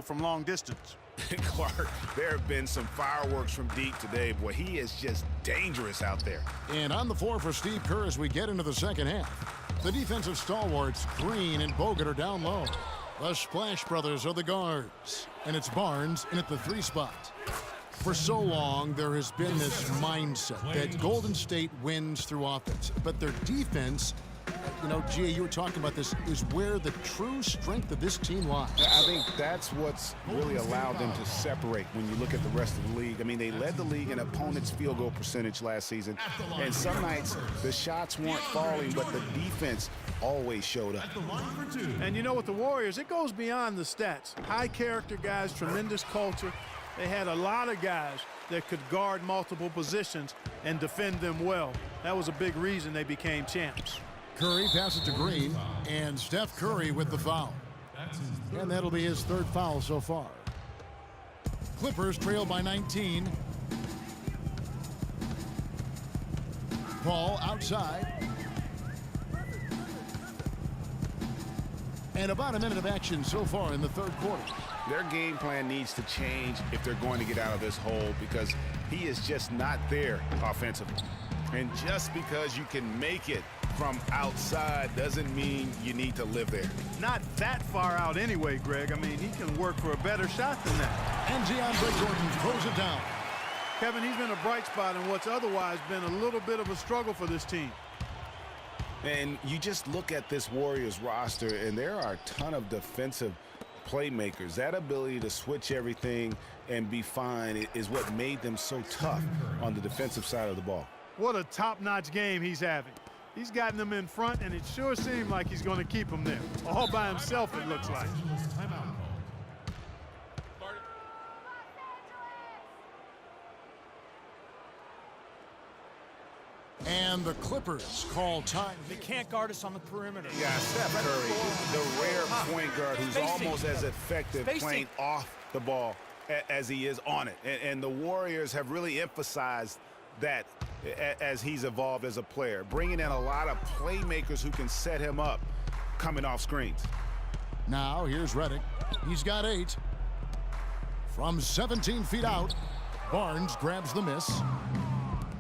from long distance. Clark, there have been some fireworks from deep today. Boy, he is just dangerous out there. And on the floor for Steve Kerr as we get into the second half. The defensive stalwarts, Green and Bogut, are down low. The Splash Brothers are the guards. And it's Barnes in at the 3 spot. For so long, there has been this mindset that Golden State wins through offense. But their defense, you know, Gia, you were talking about this, is where the true strength of this team lies. I think that's what's really allowed them to separate when you look at the rest of the league. I mean, they led the league in opponents' field goal percentage last season. And some nights, the shots weren't falling, but the defense always showed up. And you know, with the Warriors, it goes beyond the stats. High character guys, tremendous culture. They had a lot of guys that could guard multiple positions and defend them well. That was a big reason they became champs. Curry passes to Green, and Steph Curry with the foul. And that'll be his 3rd foul so far. Clippers trail by 19. Paul outside. And about a minute of action so far in the 3rd quarter. Their game plan needs to change if they're going to get out of this hole, because he is just not there offensively. And just because you can make it from outside doesn't mean you need to live there. Not that far out anyway, Greg. I mean, he can work for a better shot than that. And DeAndre Jordan throws it down. Kevin, he's been a bright spot in what's otherwise been a little bit of a struggle for this team. And you just look at this Warriors roster, and there are a ton of defensive playmakers. That ability to switch everything and be fine is what made them so tough on the defensive side of the ball. What a top-notch game he's having. He's gotten them in front, and it sure seemed like he's going to keep them there. All by himself, it looks like. And the Clippers call time. They can't guard us on the perimeter. Yeah, Steph Curry, the rare point guard who's almost as effective playing off the ball as he is on it. And the Warriors have really emphasized that as he's evolved as a player, bringing in a lot of playmakers who can set him up coming off screens. Now here's Redick. He's got 8. From 17 feet out, Barnes grabs the miss.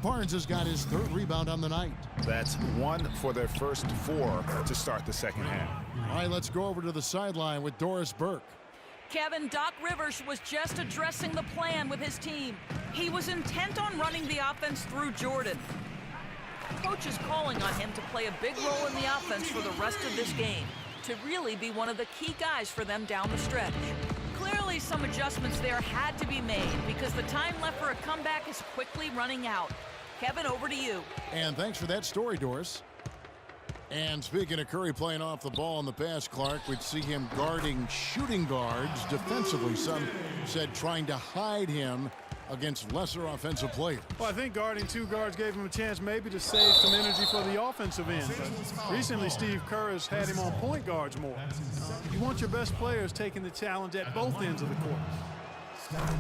Barnes has got his 3rd rebound on the night. That's 1 for their first 4 to start the second half. All right, let's go over to the sideline with Doris Burke. Kevin, Doc Rivers was just addressing the plan with his team. He was intent on running the offense through Jordan. Coach is calling on him to play a big role in the offense for the rest of this game, to really be one of the key guys for them down the stretch. Clearly, some adjustments there had to be made because the time left for a comeback is quickly running out. Kevin, over to you. And thanks for that story, Doris. And speaking of Curry playing off the ball in the pass, Clark, we'd see him guarding shooting guards defensively. Some said trying to hide him against lesser offensive players. Well, I think guarding 2 guards gave him a chance maybe to save some energy for the offensive end. But recently, Steve Kerr has had him on point guards more. You want your best players taking the challenge at both ends of the court.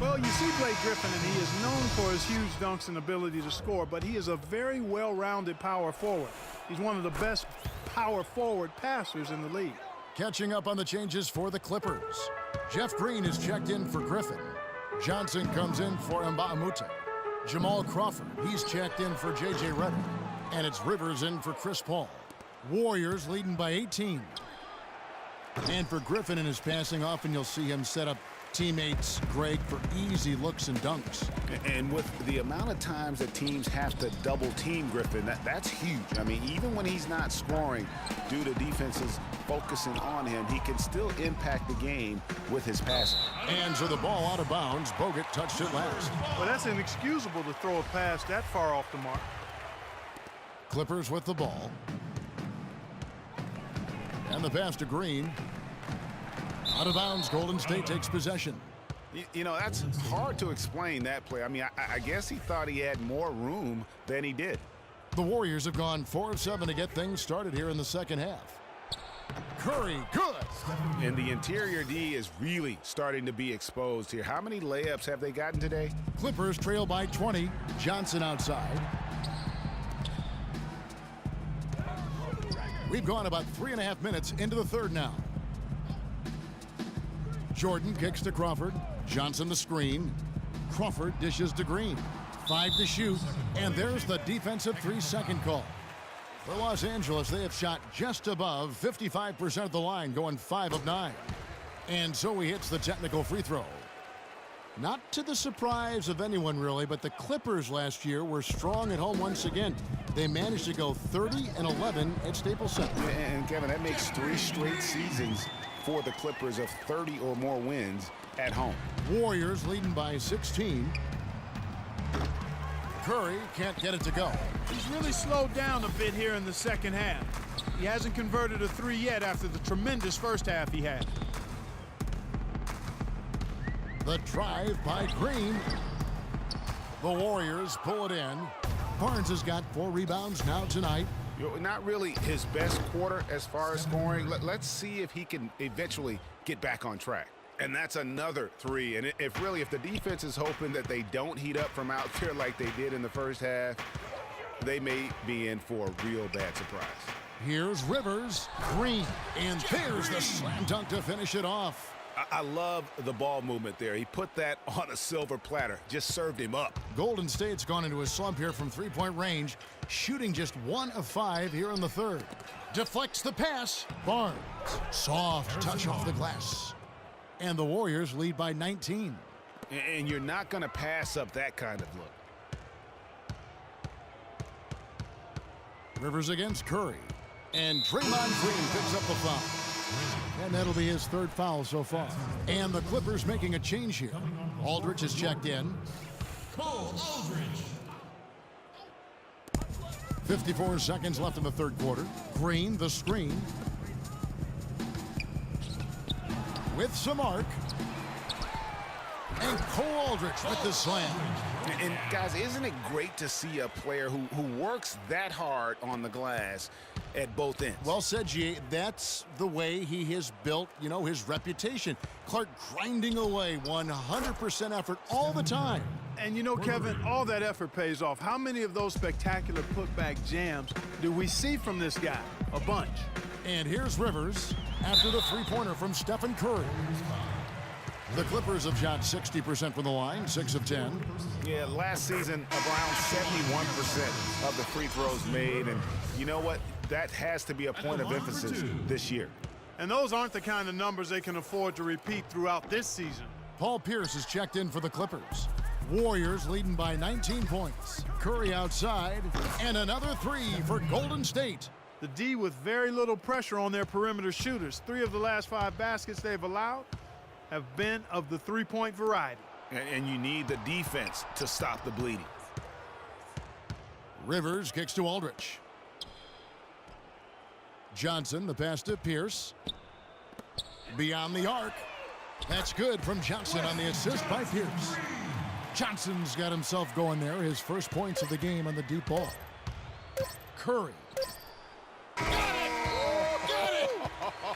Well, you see Blake Griffin, and he is known for his huge dunks and ability to score, but he is a very well-rounded power forward. He's one of the best power forward passers in the league. Catching up on the changes for the Clippers. Jeff Green is checked in for Griffin. Johnson comes in for Mbamute. Jamal Crawford, he's checked in for J.J. Redick. And it's Rivers in for Chris Paul. Warriors leading by 18. And for Griffin in his passing, often you'll see him set up teammates, Greg, for easy looks and dunks. And with the amount of times that teams have to double team Griffin, that's huge. I mean, even when he's not scoring due to defenses focusing on him, he can still impact the game with his passing. And so the ball out of bounds. Bogut touched it last. Well, that's inexcusable to throw a pass that far off the mark. Clippers with the ball. And the pass to Green. Out of bounds, Golden State takes possession. You know, that's hard to explain that play. I mean, I guess he thought he had more room than he did. The Warriors have gone 4 of 7 to get things started here in the second half. Curry, good. And the interior D is really starting to be exposed here. How many layups have they gotten today? Clippers trail by 20. Johnson outside. We've gone about 3.5 minutes into the 3rd now. Jordan kicks to Crawford. Johnson the screen. Crawford dishes to Green. 5 to shoot, and there's the defensive 3-second call. For Los Angeles, they have shot just above 55% of the line, going 5 of 9. And so he hits the technical free throw. Not to the surprise of anyone, really, but the Clippers last year were strong at home once again. They managed to go 30-11 at Staples Center. And Kevin, that makes 3 straight seasons for the Clippers of 30 or more wins at home. Warriors leading by 16. Curry can't get it to go. He's really slowed down a bit here in the second half. He hasn't converted a 3 yet after the tremendous first half he had. The drive by Green. The Warriors pull it in. Barnes has got 4 rebounds now tonight. Not really his best quarter as far as scoring. Let's see if he can eventually get back on track. And that's another 3. And if the defense is hoping that they don't heat up from out there like they did in the first half, they may be in for a real bad surprise. Here's Rivers, Green, and there's the slam dunk to finish it off. I love the ball movement there. He put that on a silver platter, just served him up. Golden State's gone into a slump here from 3-point range, shooting just 1 of 5 here in the third. Deflects the pass. Barnes, soft touch off the glass. And the Warriors lead by 19. And you're not going to pass up that kind of look. Rivers against Curry. And Draymond Green picks up the foul. And that'll be his 3rd foul so far. And the Clippers making a change here. Aldridge has checked in. Cole Aldridge. 54 seconds left in the 3rd quarter. Green, the screen. With some arc. And Cole Aldridge with the slam. And guys, isn't it great to see a player who works that hard on the glass at both ends? Well said, G. That's the way he has built, his reputation. Clark grinding away, 100% effort all the time. And Kevin, all that effort pays off. How many of those spectacular putback jams do we see from this guy? A bunch. And here's Rivers after the 3-pointer from Stephen Curry. The Clippers have shot 60% from the line, 6 of 10. Yeah, last season, around 71% of the free throws made. And you know what? That has to be a point of emphasis this year. And those aren't the kind of numbers they can afford to repeat throughout this season. Paul Pierce has checked in for the Clippers. Warriors leading by 19 points. Curry outside, and another 3 for Golden State. The D with very little pressure on their perimeter shooters. 3 of the last 5 baskets they've allowed have been of the 3-point variety. And you need the defense to stop the bleeding. Rivers kicks to Aldridge. Johnson, the pass to Pierce. Beyond the arc. That's good from Johnson on the assist by Pierce. Johnson's got himself going there. His first points of the game on the deep ball. Curry. Got it! Got it!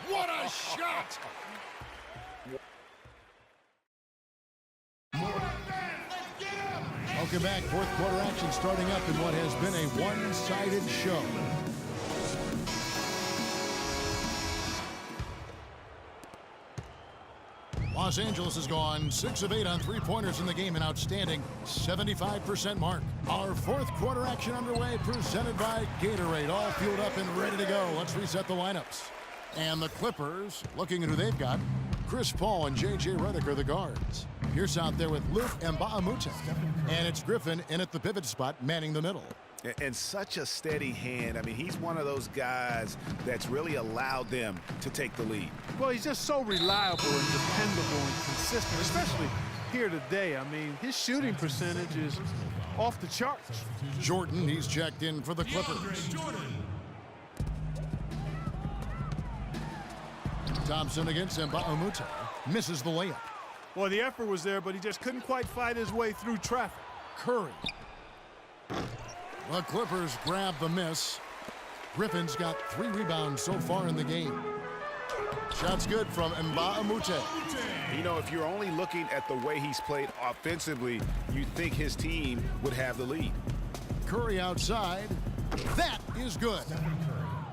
What a shot! Welcome back. 4th quarter action starting up in what has been a one-sided show. Los Angeles has gone 6 of 8 on 3-pointers in the game, an outstanding 75% mark. Our 4th quarter action underway, presented by Gatorade, all fueled up and ready to go. Let's reset the lineups. And the Clippers, looking at who they've got, Chris Paul and J.J. Redick are the guards. Pierce out there with Luke Mbah-a-Moute. And it's Griffin in at the pivot spot, manning the middle. And such a steady hand. I mean, he's one of those guys that's really allowed them to take the lead. Well, he's just so reliable and dependable and consistent, especially here today. I mean, his shooting percentage is off the charts. Jordan, he's checked in for the Clippers. Thompson against Mbah-a-Moute. Misses the layup. Well, the effort was there, but he just couldn't quite fight his way through traffic. Curry. The Clippers grab the miss. Griffin's got 3 rebounds so far in the game. Shots good from Mbah-a-Moute. You know, if you're only looking at the way he's played offensively, you'd think his team would have the lead. Curry outside. That is good.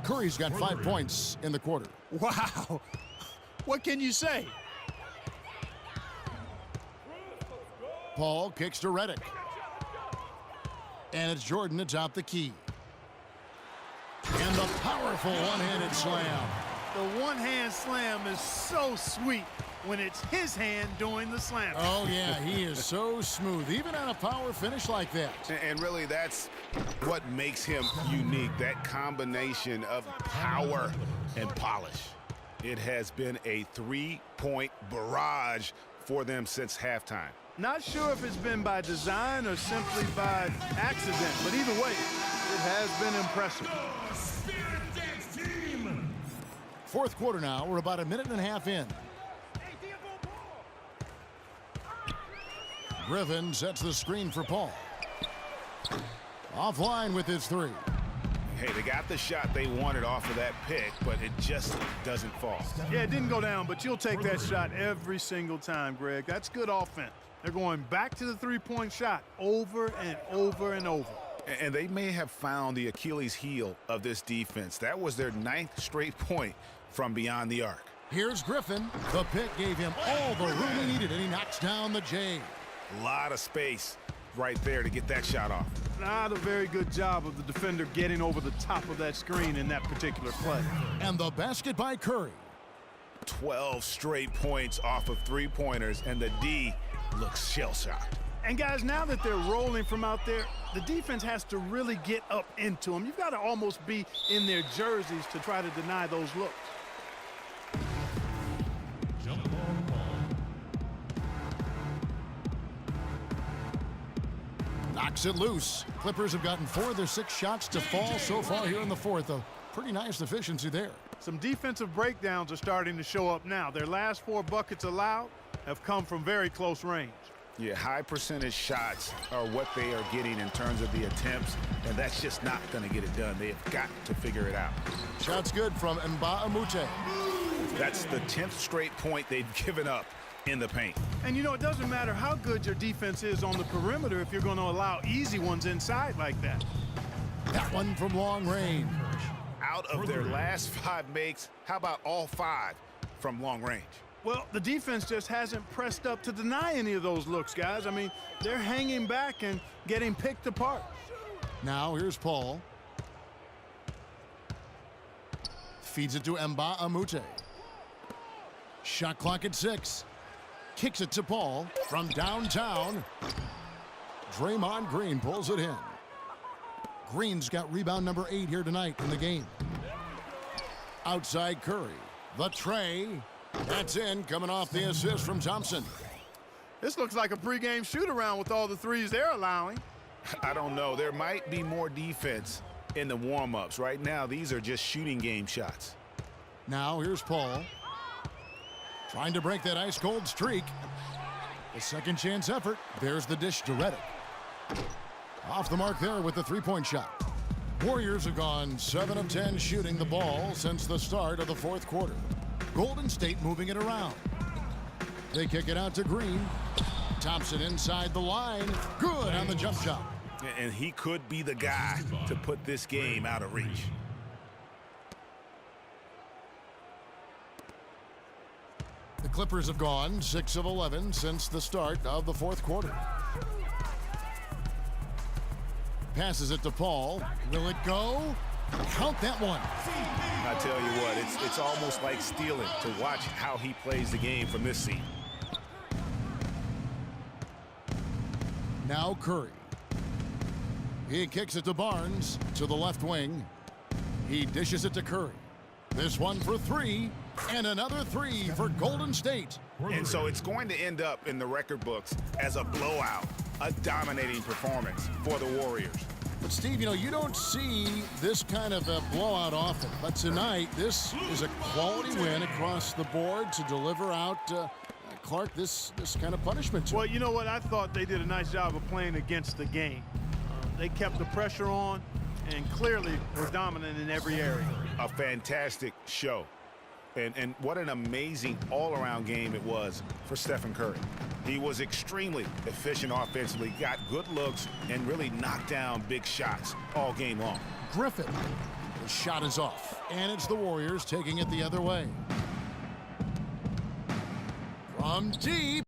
Curry's got 5 points in the quarter. Wow. What can you say? Paul kicks to Reddick. And it's Jordan atop the key. And the powerful one-handed slam. The one-hand slam is so sweet when it's his hand doing the slam. Oh, yeah, he is so smooth, even on a power finish like that. And really, that's what makes him unique, that combination of power and polish. It has been a three-point barrage for them since halftime. Not sure if it's been by design or simply by accident, but either way, it has been impressive. Fourth quarter now. We're about a minute and a half in. Griffin sets the screen for Paul. Offline with his three. Hey, they got the shot they wanted off of that pick, but it just doesn't fall. Yeah, it didn't go down, but you'll take that shot every single time, Greg. That's good offense. They're going back to the three-point shot over and over and over. And they may have found the Achilles heel of this defense. That was their 9th straight point from beyond the arc. Here's Griffin. The pick gave him all the room he needed, and he knocks down the J. A lot of space right there to get that shot off. Not a very good job of the defender getting over the top of that screen in that particular play. And the basket by Curry. 12 straight points off of three-pointers, and the D looks shell-shocked. And guys, now that they're rolling from out there, the defense has to really get up into them. You've got to almost be in their jerseys to try to deny those looks. Knocks it loose. Clippers have gotten 4 of their 6 shots to fall so far here in the fourth. A pretty nice efficiency there. Some defensive breakdowns are starting to show up now. Their last 4 buckets allowed have come from very close range. Yeah, high percentage shots are what they are getting in terms of the attempts, and that's just not going to get it done. They've got to figure it out. Shots good from Mbamute. That's the 10th straight point they've given up in the paint. And you know, it doesn't matter how good your defense is on the perimeter if you're going to allow easy ones inside like that. That one from long range. Out of their last 5 makes, how about all 5 from long range? Well, the defense just hasn't pressed up to deny any of those looks, guys. I mean, they're hanging back and getting picked apart. Now here's Paul. Feeds it to Mbamute. Shot clock at 6. Kicks it to Paul from downtown. Draymond Green pulls it in. Green's got rebound number 8 here tonight in the game. Outside Curry. The tray. That's in, coming off the assist from Thompson. This looks like a pregame shoot-around with all the threes they're allowing. I don't know. There might be more defense in the warm-ups. Right now, these are just shooting game shots. Now here's Paul. Trying to break that ice-cold streak. A second chance effort. There's the dish to Reddick. Off the mark there with the three-point shot. Warriors have gone 7 of 10 shooting the ball since the start of the fourth quarter. Golden State moving it around. They kick it out to Green. Thompson inside the line. Good on the jump shot. And he could be the guy to put this game out of reach. The Clippers have gone 6 of 11 since the start of the fourth quarter. Passes it to Paul. Will it go? Count that one. I tell you what, it's almost like stealing to watch how he plays the game from this seat. Now Curry. He kicks it to Barnes to the left wing. He dishes it to Curry. This one for 3, and another 3 for Golden State. And so it's going to end up in the record books as a blowout, a dominating performance for the Warriors. But Steve, you know, you don't see this kind of a blowout often. But tonight, this is a quality win across the board to deliver out, Clark, this kind of punishment. Well, you know what? I thought they did a nice job of playing against the game. They kept the pressure on and clearly were dominant in every area. A fantastic show. And what an amazing all-around game it was for Stephen Curry. He was extremely efficient offensively, got good looks, and really knocked down big shots all game long. Griffin. The shot is off, and it's the Warriors taking it the other way. From deep.